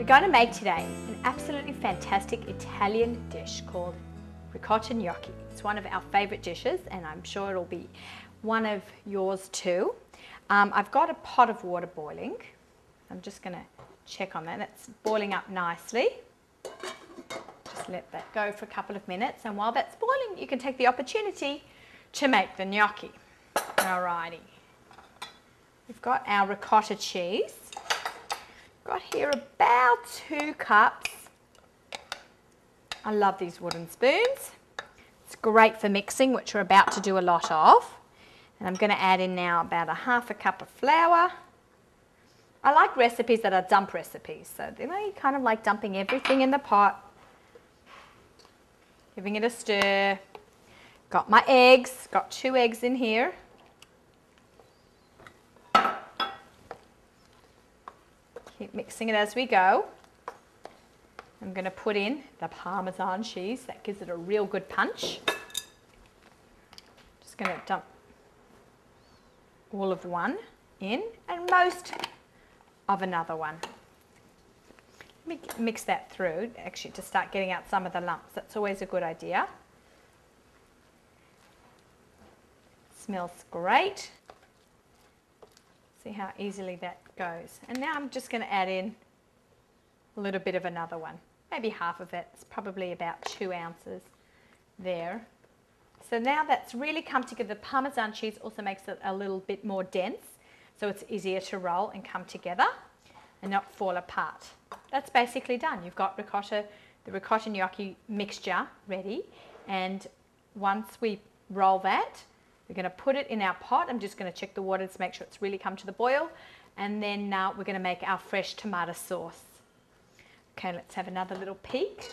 going to make today an absolutely fantastic Italian dish called ricotta gnocchi. It's one of our favourite dishes and I'm sure it'll be one of yours too. I've got a pot of water boiling. I'm just going to check on that. It's boiling up nicely. Just let that go for a couple of minutes, and while that's boiling you can take the opportunity to make the gnocchi. Alrighty. We've got our ricotta cheese. Got here about 2 cups. I love these wooden spoons. It's great for mixing, which we're about to do a lot of. And I'm going to add in now about 1/2 cup of flour. I like recipes that are dump recipes, so you kind of like dumping everything in the pot, giving it a stir. Got my eggs, got 2 eggs in here. Keep mixing it as we go. I'm going to put in the Parmesan cheese. That gives it a real good punch. Just going to dump all of one in and most of another one. Mix that through actually to start getting out some of the lumps. That's always a good idea. Smells great. See how easily that goes. And now I'm just going to add in a little bit of another one. Maybe half of it. It's probably about 2 ounces there. So now that's really come together. The Parmesan cheese also makes it a little bit more dense, so it's easier to roll and come together and not fall apart. That's basically done. You've got the ricotta gnocchi mixture ready, and once we roll that, we're going to put it in our pot. I'm just going to check the water to make sure it's really come to the boil, and then we're going to make our fresh tomato sauce. Okay, let's have another little peek.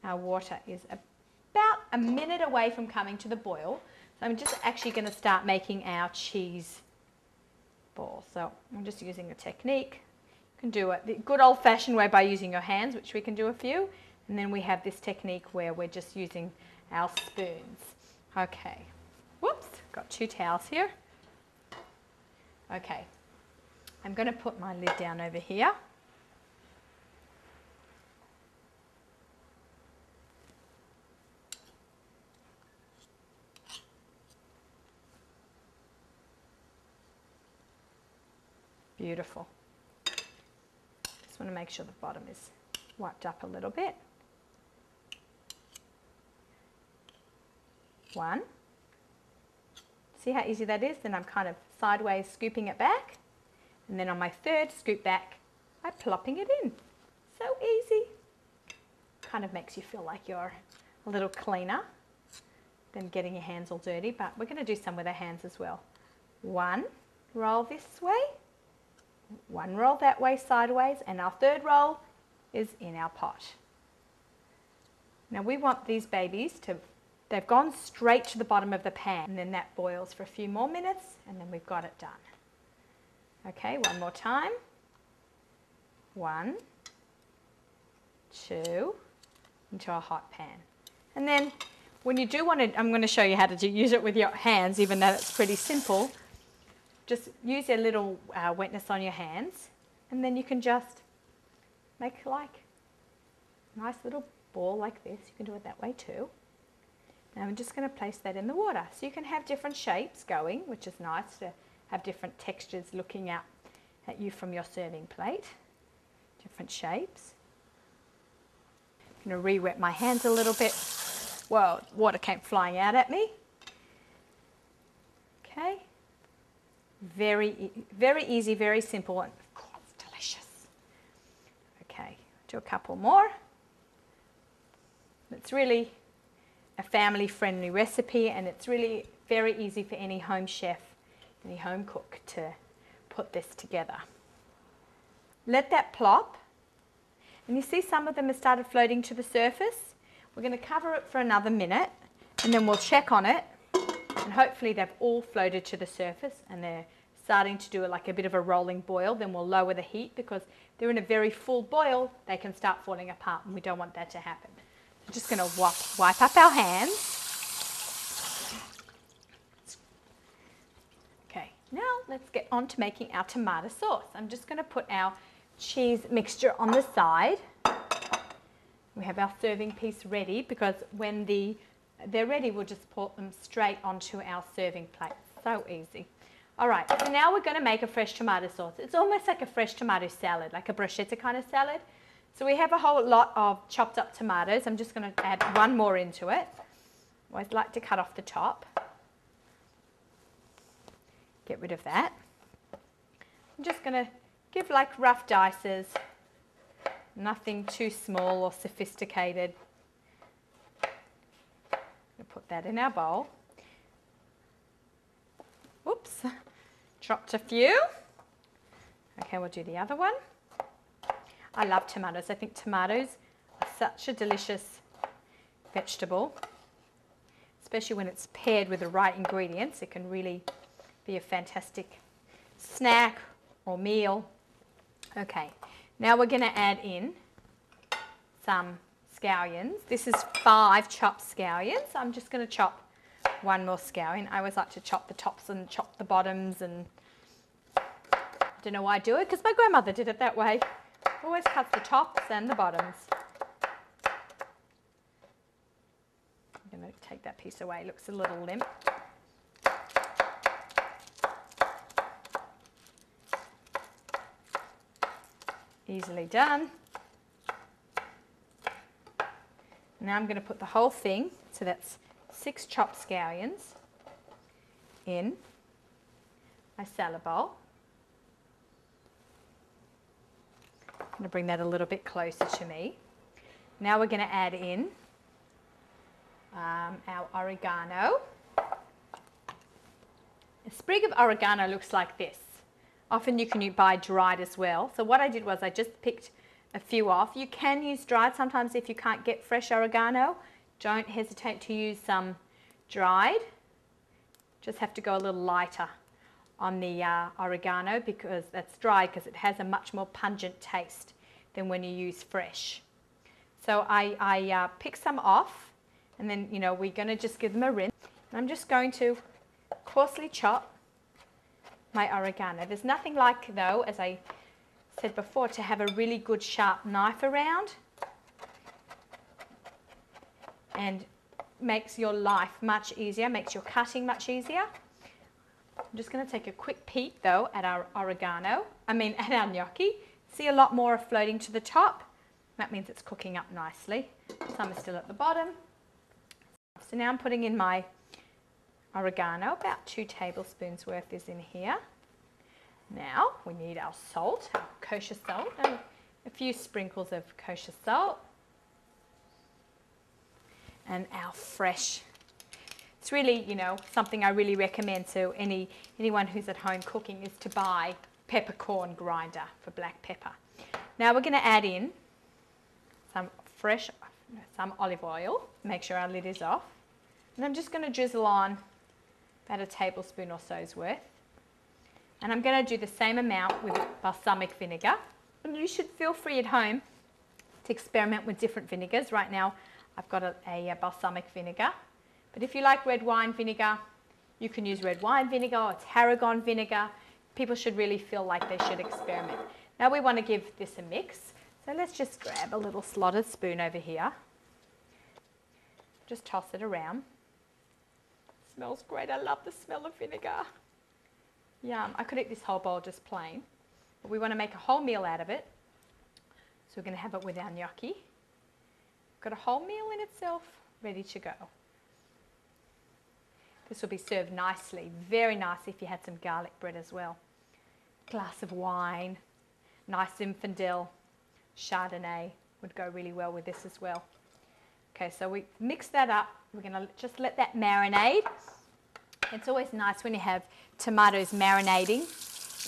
Our water is about a minute away from coming to the boil, so I'm just actually going to start making our cheese ball. So I'm just using a technique. You can do it the good old-fashioned way by using your hands, which we can do a few, and then we have this technique where we're just using our spoons. Okay. Whoops, got 2 towels here. Okay, I'm going to put my lid down over here. Beautiful. Just want to make sure the bottom is wiped up a little bit. 1. See how easy that is? Then I'm kind of sideways scooping it back. And then on my 3rd scoop back, I'm plopping it in. So easy. Kind of makes you feel like you're a little cleaner than getting your hands all dirty, but we're going to do some with our hands as well. 1 roll this way, 1 roll that way sideways, and our 3rd roll is in our pot. Now we want these babies to they've gone straight to the bottom of the pan, and then that boils for a few more minutes, and then we've got it done. Okay, 1 more time. 1, 2, into a hot pan. And then when you do want to, I'm going to show you how to use it with your hands, even though it's pretty simple. Just use a little wetness on your hands, and then you can just make like a nice little ball like this. You can do it that way too. Now I'm just going to place that in the water. So you can have different shapes going, which is nice to have different textures looking out at you from your serving plate. Different shapes. I'm going to re-wet my hands a little bit. Whoa, water came flying out at me. Okay. Very easy, very simple, and of course delicious. Okay, do a couple more. It's really a family-friendly recipe, and it's really very easy for any home chef, any home cook to put this together. Let that plop, and you see some of them have started floating to the surface. We're going to cover it for another minute, and then we'll check on it, and hopefully they've all floated to the surface and they're starting to do like a bit of a rolling boil. Then we'll lower the heat, because if they're in a very full boil they can start falling apart, and we don't want that to happen. I'm just going to wipe up our hands. Okay, now let's get on to making our tomato sauce. I'm just going to put our cheese mixture on the side. We have our serving piece ready, because when they're ready, we'll just pour them straight onto our serving plate. So easy. All right, so now we're going to make a fresh tomato sauce. It's almost like a fresh tomato salad, like a bruschetta kind of salad. So we have a whole lot of chopped up tomatoes. I'm just going to add one more into it. I always like to cut off the top. Get rid of that. I'm just going to give like rough dices. Nothing too small or sophisticated. We'll put that in our bowl. Whoops, dropped a few. Okay, we'll do the other one. I love tomatoes. I think tomatoes are such a delicious vegetable, especially when it's paired with the right ingredients. It can really be a fantastic snack or meal. Okay, now we're going to add in some scallions. This is 5 chopped scallions. I'm just going to chop one more scallion. I always like to chop the tops and chop the bottoms, and I don't know why I do it, because my grandmother did it that way. Always cuts the tops and the bottoms. I'm going to take that piece away. It looks a little limp. Easily done. Now I'm going to put the whole thing, so that's 6 chopped scallions, in my salad bowl. I'm going to bring that a little bit closer to me. Now we're going to add in our oregano. A sprig of oregano looks like this. Often you can buy dried as well. So what I did was I just picked a few off. You can use dried sometimes if you can't get fresh oregano. Don't hesitate to use some dried. Just have to go a little lighter on the oregano, because that's dried, because it has a much more pungent taste than when you use fresh. So I pick some off, and then we're going to just give them a rinse. And I'm just going to coarsely chop my oregano. There's nothing like, though, as I said before, to have a really good sharp knife around, and makes your life much easier, makes your cutting much easier. I'm just going to take a quick peek though at our at our gnocchi. See a lot more floating to the top. That means it's cooking up nicely. Some are still at the bottom. So now I'm putting in my oregano. About 2 tablespoons worth is in here. Now we need our salt, our kosher salt, and a few sprinkles of kosher salt. And our fresh. It's really, something I really recommend to anyone who's at home cooking, is to buy peppercorn grinder for black pepper. Now we're going to add in some olive oil. Make sure our lid is off. And I'm just going to drizzle on about a tablespoon or so's worth. And I'm going to do the same amount with balsamic vinegar. And you should feel free at home to experiment with different vinegars. Right now I've got a balsamic vinegar. But if you like red wine vinegar, you can use red wine vinegar or tarragon vinegar. People should really feel like they should experiment. Now we want to give this a mix. So let's just grab a little slotted spoon over here. Just toss it around. Smells great. I love the smell of vinegar. Yum. I could eat this whole bowl just plain. But we want to make a whole meal out of it. So we're going to have it with our gnocchi. Got a whole meal in itself, ready to go. This will be served nicely, very nice if you had some garlic bread as well. Glass of wine, nice Zinfandel, Chardonnay would go really well with this as well. Okay, so we mix that up. We're going to just let that marinade. It's always nice when you have tomatoes marinating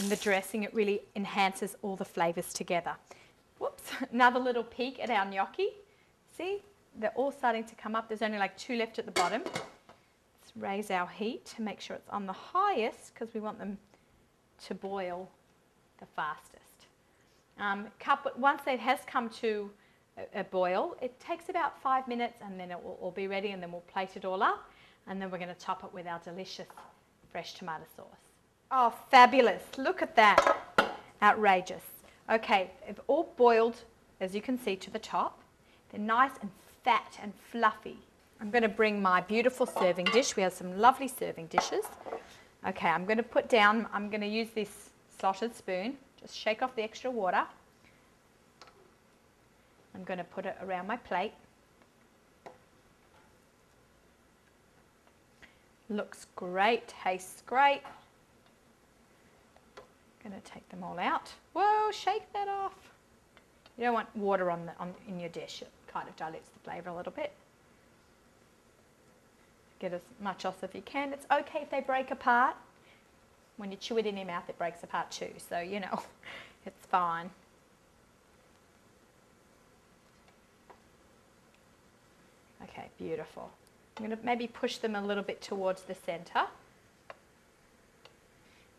in the dressing. It really enhances all the flavours together. Whoops, another little peek at our gnocchi. See, they're all starting to come up. There's only like 2 left at the bottom. Let's raise our heat to make sure it's on the highest, because we want them to boil the fastest. Once it has come to a boil, it takes about 5 minutes, and then it will all be ready, and then we'll plate it all up, and then we're going to top it with our delicious fresh tomato sauce. Oh, fabulous. Look at that. Outrageous. Okay, they've all boiled, as you can see, to the top. They're nice and fat and fluffy. I'm going to bring my beautiful serving dish. We have some lovely serving dishes. Okay, I'm going to put down, I'm going to use this slotted spoon. Just shake off the extra water. I'm going to put it around my plate. Looks great, tastes great. Going to take them all out. Whoa, shake that off. You don't want water in your dish. It kind of dilutes the flavour a little bit. Get as much off as you can. It's okay if they break apart. When you chew it in your mouth, it breaks apart too. So, you know, it's fine. Okay, beautiful. I'm going to maybe push them a little bit towards the centre.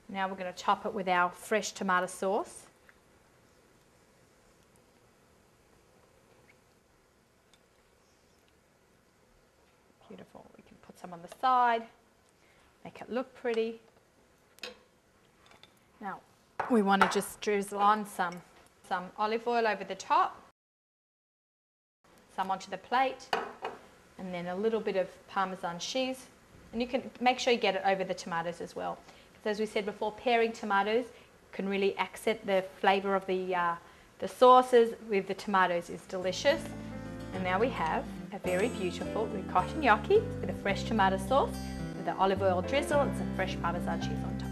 Now we're going to top it with our fresh tomato sauce. Beautiful. We can put some on the side, make it look pretty. Now we want to just drizzle on some olive oil over the top, some onto the plate, and then a little bit of Parmesan cheese. And you can make sure you get it over the tomatoes as well. Because as we said before, pairing tomatoes can really accent the flavour of the sauces with the tomatoes is delicious. And now we have a very beautiful ricotta gnocchi with a fresh tomato sauce, with the olive oil drizzle and some fresh Parmesan cheese on top.